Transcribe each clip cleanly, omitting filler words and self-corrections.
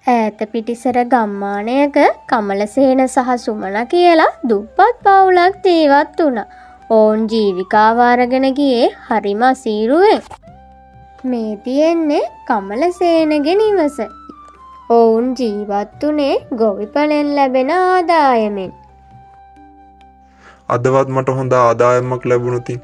ඈත පිටිසර ගම්මානයක කමලසේන සහ සුමන කියලා දුප්පත් පවුලක් ජීවත් වුණා. ඔවුන් ජීවිකාව අරගෙන ගියේ හරිම අසීරුවෙන්. මේ තියෙන්නේ කමලසේනගේ නිවස. ඔවුන් ජීවත් වුණේ ගොවිපලෙන් ලැබෙන ආදායමෙන්. අදවත් මට හොඳ ආදායමක් ලැබුණොතින්.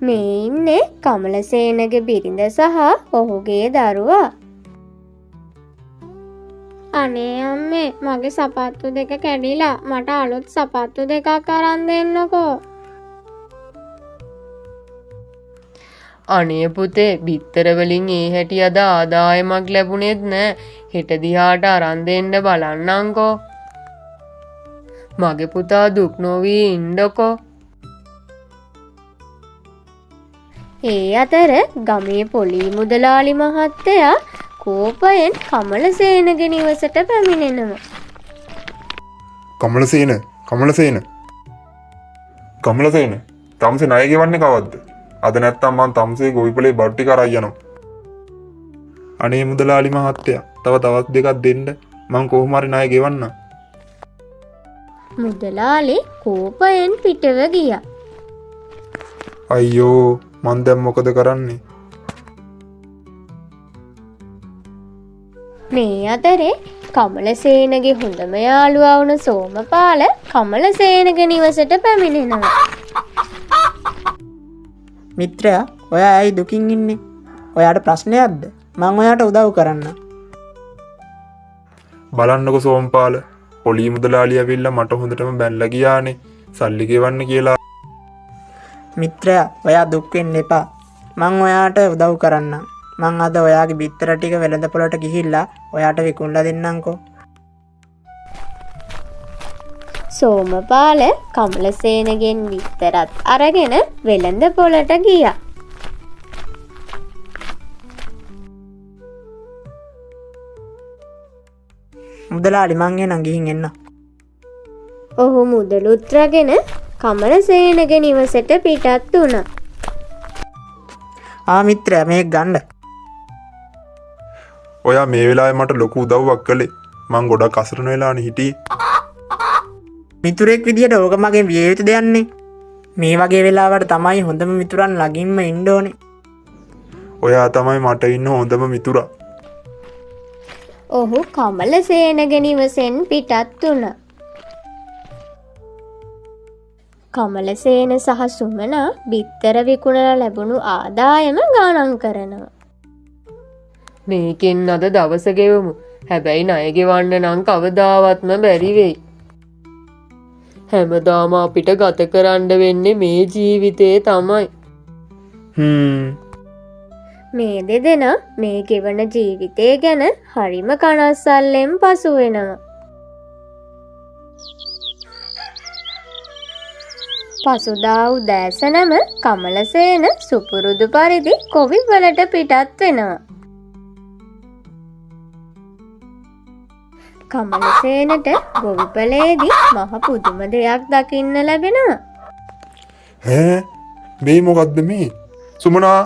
මේ ඉන්නේ කමලසේනගේ බිරිඳ සහ ඔහුගේ දරුවා. අනේ අම්මේ මගේ සපත්තු දෙක කැඩිලා මට අලුත් සපත්තු දෙකක් අරන් දෙන්නකෝ. අනේ පුතේ බිත්තර වලින් ඒ හැටි අද ආදායමක් ලැබුණෙත් නෑ. හෙට දිහාට අරන් දෙන්න බලන්නම්කෝ. මගේ පුතා දුක් නොවී ඉන්නකෝ. ඒ අතර ගමේ පොලී මුදලාලි මහත්තයා කෝපයෙන් කමලසේනගේ නිවසට පැමිණෙනවා. කමලසේන තම්සේ ණය ගෙවන්නේ කවද්ද? අද නැත්තම් මං තම්සේ ගොවිපලේ බඩු ටික අරන් යනවා. අනේ මුදලාලි මහත්තයා තව දවස් දෙකක් දෙන්න මං කොහොම හරි ණය ගෙවන්නම්. මුදලාලි කෝපයෙන් පිටව ගියා. අයියෝ මං දැන් මොකද කරන්නේ? මේ අතරේ කමලසේනගේ හොඳම යාළුවා වුණ සෝමපාල කමලසේනගේ නිවසට පැමිණෙනවා. මිත්‍රයා ඔයා ඇයි දුකින් ඉන්නේ? ඔයාට ප්‍රශ්නයක්ද? මං ඔයාට උදව් කරන්න. බලන්නකො සෝම්පාල පොලී මුදලාලි ඇවිල්ලා මට හොඳටම බැනලා ගියානේ සල්ලි ගෙවන්න කියලා. මිත්‍රයා ඔයා දුක් වෙන්න එපා. මං ඔයාට උදව් කරන්නම්. මං අද ඔයාගේ බිත්තර ටික වෙළඳපොළට ගිහිල්ලා ඔයාට විකුණලා දෙන්නම්කෝ. සෝමපාල කමලසේනගෙන් විතරත් අරගෙන වෙළඳපොළට ගියා. මුදලාලි මං එනම් ගිහින් එන්න. ඔහු මුදලුත් රැගෙන කමලසේනගේ නිවසට පිටත් වුණා. මිත්‍රයා මේක ගන්න. ඔයා මේ වෙලාවේ මට ලොකු උදව්වක් කළේ. මං ගොඩක් අසරණ වෙලානේ හිටියේ. මිතුරෙක් විදියට ඕක මගෙන් විය යුතු දෙයක්නේ. මේ වගේ වෙලාවට තමයි හොඳම මිතුරන් ළඟින්ම ඉන්න ඕනේ. ඔයා තමයි මට ඉන්න හොඳම මිතුරා. ඔහු කමලසේනගේ නිවසෙන් පිටත් වුණා. කමලසේන සහ සුමනා බිත්තර විකුණලා ලැබුණු ආදායම ගණන් කරනවා. මේකෙන් අද දවස ගෙවමු. හැබැයි ණය ගෙවන්න නම් කවදාවත්ම බැරි වෙයි. හැමදාම අපිට ගත කරන්න වෙන්නේ මේ ජීවිතේ තමයි. මේ දෙදෙනා මේ ගෙවන ජීවිතය ගැන හරිම කනස්සල්ලෙන් පසු වෙනවා. පසුදා උදෑසනම කමලසේන සුපුරුදු පරිදි කොවිවලට පිටත් වෙනවා. කමලසේනට ගොවිපලේදී මහ පුදුම දෙයක් දකින්න ලැබෙනවා. මේ මොකද්ද මේ? සුමනා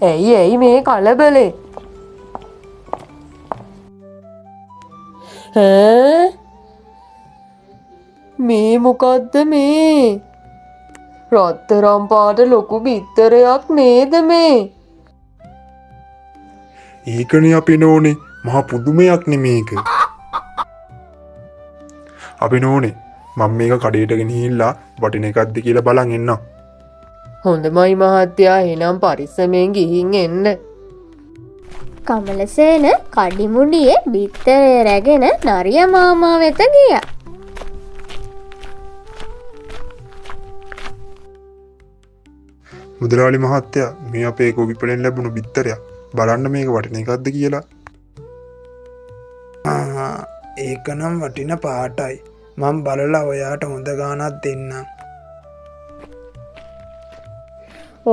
ඇයි මේ කලබලේ? මේ මොකද්ද මේ? රත්තරම් පාට ලොකු බිත්තරයක් නේද මේ? ඒකනේ අපි නෝනේ මහා පුදුමයක් නෙමේක. අපි නෝනේ මම මේක කඩේට ගෙනහිල්ලා වටින එකක්ද කියලා බලන් එන්නම්. හොඳමයි මහත්තයා එහෙනම් පරිස්සමෙන් ගිහින් එන්න. කමලසේන කඩිමුඩියේ බිත්තරය රැගෙන නරිය මාමා වෙත ගියා. මුදලාලි මහත්තයා මේ අපේ ගොවිපලෙන් ලැබුණු බිත්තරයක්. බලන්න මේක වටින එකක්ද කියලා. ඒක නම් වටින පාටයි. මම බලලා ඔයාට හොඳ ගාණක් දෙන්නම්.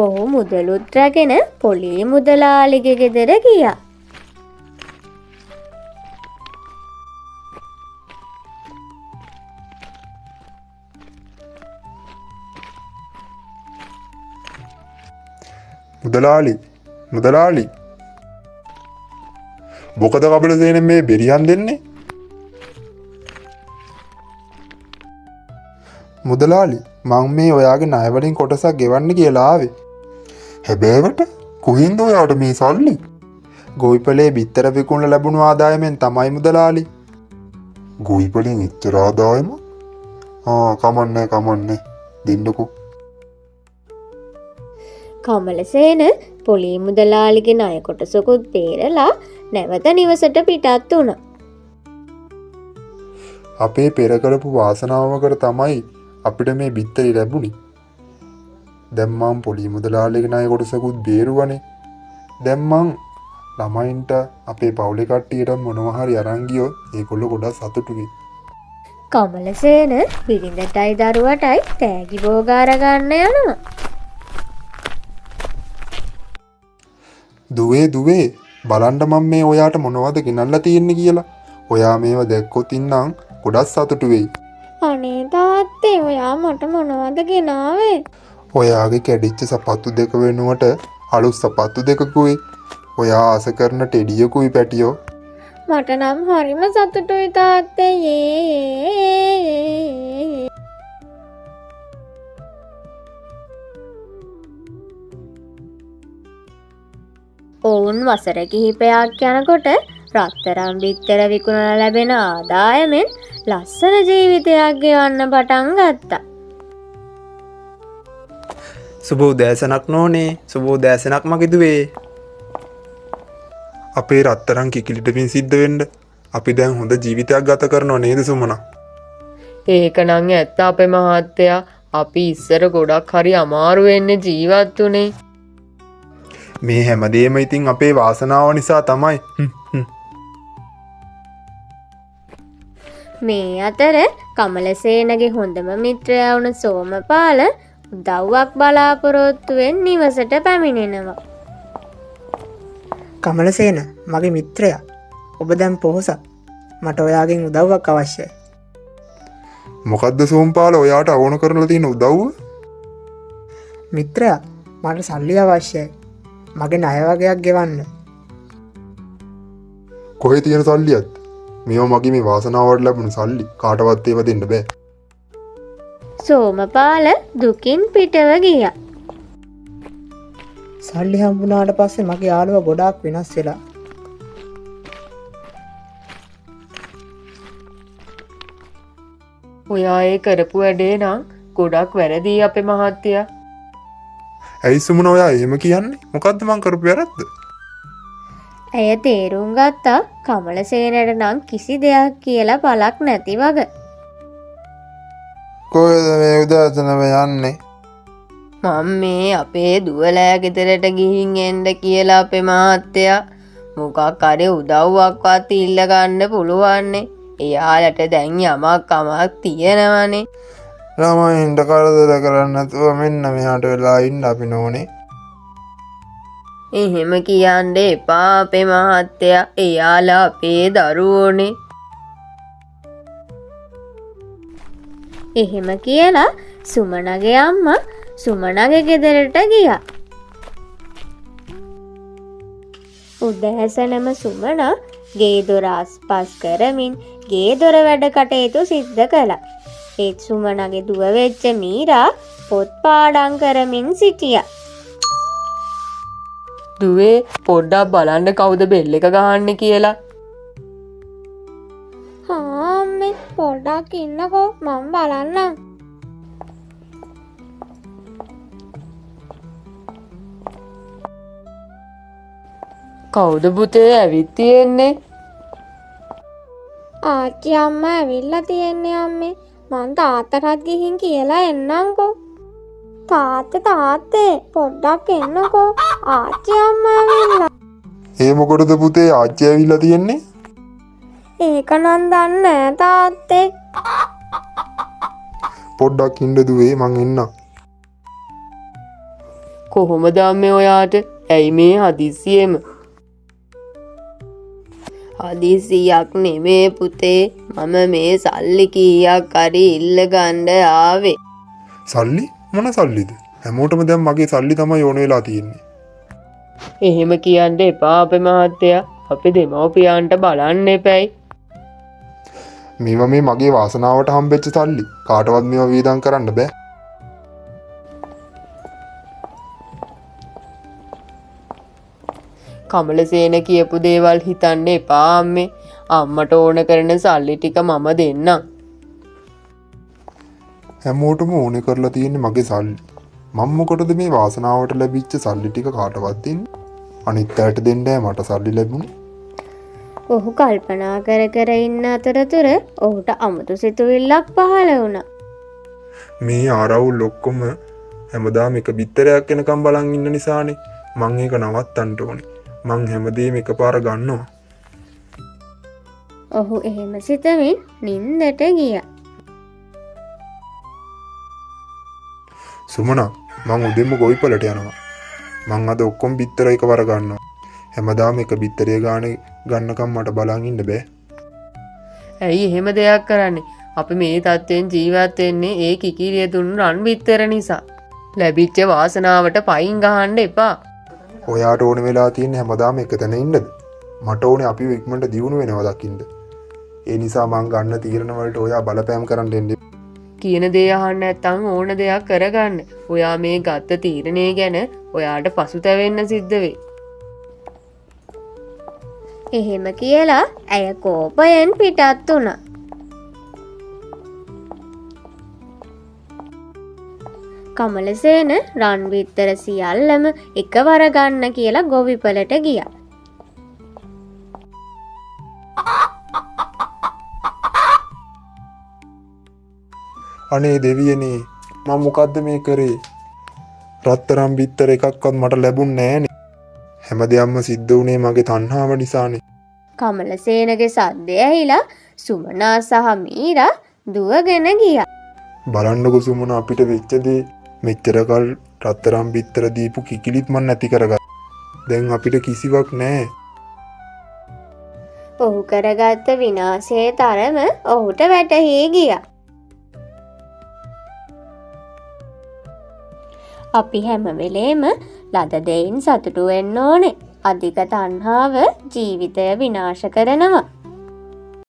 ඔහු මුදලුත් රැගෙන පොලී මුදලාලිගේ ගෙදර ගියා. මුදලාලි මොකද කපිලසේන මේ බෙරියන් දෙන්නේ? මුදලාලි මං මේ ඔයාගේ ණය වලින් කොටසක් ගෙවන්න කියලා ආවේ. හැබෑවට කොහෙන්ද ඔයාට මේ සල්ලි? ගොවිපලේ බිත්තර විකුණලා ලැබුණු ආදායමෙන් තමයි මුදලාලි. ගොවිපලෙන් එච්චර ආදායම? කමන්නේ දෙන්නකෝ. කමලසේන පොලී මුදලාලිගේ ණය කොටසකුත් බේරලා නැවත නිවසට පිටත් වුණා. අපේ පෙර කරපු වාසනාවකට තමයි අපිට මේ බිත්තරි ලැබුණේ. දැන් මං පොලී මුදලාලිගේ ණය කොටසකුත් බේරුවනේ. දැන් මං ළමයින්ට අපේ පවුලේ කට්ටියට මොනවා හරි අරන් ගියොත් ඒගොල්ලෝ ගොඩක් සතුටු වෙයි. කමලසේන බිරිඳටයි දරුවටයි තෑගි භෝගාර ගන්න යනවා. දුවේ බලන්න මම මේ ඔයාට මොනවද ගෙනල්ලා තියෙන්නේ කියලා. ඔයා මේව දැක්කොත් ඉන්නම් ගොඩක් සතුටු වෙයි. අනේ තාත්තේ ඔයා මට මොනවද ගෙනාවේ? ඔයාගේ කැඩිච්ච සපත්තු දෙක වෙනුවට අලුත් සපත්තු දෙකකුයි. ඔයා ආස කරන ටෙඩියකුයි පැටියෝ. මට නම් හරිම සතුටුයි තාත්තේ. ඔවුන් වසර කිහිපයක් යනකොට රත්තරන් බිත්තර විකුණලා ලැබෙන ආදායමෙන් ලස්සන ජීවිතයක් ගෙවන්න පටන් ගත්තා. සුබ උදෑසනක් නෝනේ. සුබ උදෑසනක් මගේ දුවේ. අපේ රත්තරන් කිකිලිට පින් සිද්ධ වෙන්න අපි දැන් හොඳ ජීවිතයක් ගත කරනව නේද සුමනා? ඒක නම් ඇත්ත අපේ මහත්තයා. අපි ඉස්සර ගොඩක් හරි අමාරු වෙන්නේ ජීවත් වුනේ. මේ හැමදේම ඉතින් අපේ වාසනාව නිසා තමයි. මේ අතර කමලසේනගේ හොඳම මිත්‍රයා වුණ සෝමපාල උදව්වක් බලාපොරොත්තුවෙන් නිවසට පැමිණෙනවා. කමලසේන මගේ මිත්‍රයා. ඔබ දැන් පොහොසත්. මට ඔයාගෙන් උදව්වක් අවශ්‍යයි. මොකද්ද සෝම්පාල ඔයාට අවුණු කරලා තියෙන උදව්ව? මිත්‍රයා මට සල්ලි අවශ්‍යයි. මගේ ණය වගයක් ගෙවන්න. කොහේ තියෙන සල්ලියක්ද? මේවා මගේ මේ වාසනාවට ලැබුණු සල්ලි. කාටවත් ඒව දෙන්න බෑ. සෝමපාල දුකින් පිටව ගියා. සල්ලි හම්බුනාට පස්සේ මගේ යාළුවා ගොඩාක් වෙනස් වෙලා. ඔයා ඒ කරපු වැඩේ නම් ගොඩක් වැරදි අපේ මහත්තයා. ඇයි සුමන ඔයා එහෙම කියන්නේ? මොකද්ද මං කරපු වැරද්ද? ඇය තේරුම් ගත්තා කමලසේනට නම් කිසි දෙයක් කියලා පළක් නැති වගේ. කොහෙද මේ උදෑසනම යන්නේ? මම මේ අපේ දුවලෑ ගෙදරට ගිහින් එන්න කියලා අපේ මහත්තයා. මොකක් හරි උදව්වක්වත් ඉල්ල ගන්න පුළුවන්නේ. එයාලට දැන් යමක් කමක් තියෙනවනේ. ළමයින්ට කරදර කරන්න නැතුව මෙන්න මෙහාට වෙලා ඉන්න අපි නෝනේ. එහෙම කියන්න එපා අපේ මහත්තයා. එයාලා අපේ දරුවෝනේ. එහෙම කියලා සුමනගේ අම්මා සුමනගේ ගෙදරට ගියා. උදෑසනම සුමන ගේ දොර ආස්පස් කරමින් ගේ දොර වැඩ කටයුතු සිද්ධ කළා. ඒත් සුමනගේ දුව වෙච්ච මීරා පොත් පාඩම් කරමින් සිටියා. දුවේ පොඩ්ඩක් බලන්න කවුද බෙල් එක ගහන්නේ කියලා. අම්මේ පොඩ්ඩක් ඉන්නකෝ මම බලන්නම්. කවුද පුතේ ඇවිත් තියෙන්නේ? ආච්චි අම්මා ඇවිල්ලා තියෙන්නේ අම්මේ. මං තාත්තටත් ගිහින් කියලා එන්නම්කෝ. තාත්තේ පොඩ්ඩක් එන්නකෝ. ආච්චි අම්මා ඇවිල්ලා. ඒ මොකටද පුතේ ආච්චි ඇවිල්ලා තියෙන්නේ? ඒක නම් දන්නේ නෑ තාත්තේ. පොඩ්ඩක් ඉන්න දුවේ මං එන්නම්. කොහොමද අම්මේ ඔයාට? ඇයි මේ හදිස්සියෙම? හදිසියක් නෙමේ පුතේ. මම මේ සල්ලි කීයක් හරි ඉල්ල ගන්න ආවේ. සල්ලි? මොන සල්ලිද? හැමෝටම දැන් මගේ සල්ලි තමයි ඕන වෙලා තියෙන්නේ. එහෙම කියන්න එපා අපේ මහත්තයා. අපි දෙමව්පියන්ට බලන්න එපැයි. මේවා මේ මගේ වාසනාවට හම්බෙච්ච සල්ලි. කාටවත් මේවා වීදම් කරන්න බෑ. කමලසේන කියපු දේවල් හිතන්න එපා අම්මේ. අම්මට ඕන කරන සල්ලි ටික මම දෙන්නම්. හැමෝටම ඕනේ කරලා තියෙන්නේ මගේ සල්ලි. මම මොකටද මේ වාසනාවට ලැබිච්ච සල්ලි ටික කාටවත් දෙන්නේ? අනිත් අයට දෙන්න මට සල්ලි ලැබුණේ. ඔහු කල්පනා කර කර ඉන්න අතරතුර ඔහුට අමුතු සිතුවිල්ලක් පහළ වුණා. මේ ආරවුල් ඔක්කොම හැමදාම එක බිත්තරයක් එනකම් බලන් ඉන්න නිසානේ. මං ඒක නවත්තන්න ඕනේ. මං හැමදේම එකපාර ගන්නවා. ඔහු එහෙම සිතමින් නින්දට ගියා. සුමනා මං උදෙන්ම ගොවිපලට යනවා. මං අද ඔක්කොම බිත්තර එකවර ගන්නවා. හැමදාම එක බිත්තරය ගානේ ගන්නකම් මට බලන් ඉන්න බෑ. ඇයි එහෙම දෙයක් කරන්නේ? අපි මේ තත්ත්වයෙන් ජීවත් වෙන්නේ ඒ කිකිරිය දුන්නු රන් බිත්තර නිසා. ලැබිච්ච වාසනාවට පයින් ගහන්න එපා. ඔයාට ඕන වෙලා තියෙන්නේ හැමදාම එක තැන ඉන්නද? මට ඕනේ අපි ඉක්මනට දියුණු වෙනවා දකින්න. ඒ නිසා මං ගන්න තීරණ වලට ඔයා බලපෑම් කරන්න දෙන්න. කියන දේ අහන්න නැත්නම් ඕන දෙයක් කරගන්න. ඔයා මේ ගත්ත තීරණය ගැන ඔයාට පසුතැවෙන්න සිද්ධ වෙයි. එහෙම කියලා ඇය කෝපයෙන් පිටත් වුණා. කමලසේන රන් බිත්තර සියල්ලම එකවර ගන්න කියලා ගොවිපලට ගියා. අනේ දෙවියනේ මම මොකද්ද මේ කරේ? රත්තරන් බිත්තර එකක්වත් මට ලැබුණේ නෑනේ. හැමදේම සිද්ධ වුණේ මගේ තණ්හාව නිසානේ. කමලසේනගේ සද්දය ඇහිලා සුමනා සහ මීරා දුවගෙන ගියා. බලන්නකො සුමන අපිට වෙච්ච දේ. මෙච්චර කල් රත්තරන් බිත්තර දීපු කිකිලිත් මන් නැති කරගත්තා. දැන් අපිට කිසිවක් නෑ. ඔහු කරගත්ත විනාශයේ තරම ඔහුට වැටහි ගියා. අපි හැම වෙලේම ලද දෙයින් සතුටු වෙන්න ඕනේ. අධික තණ්හාව ජීවිතය විනාශ කරනවා.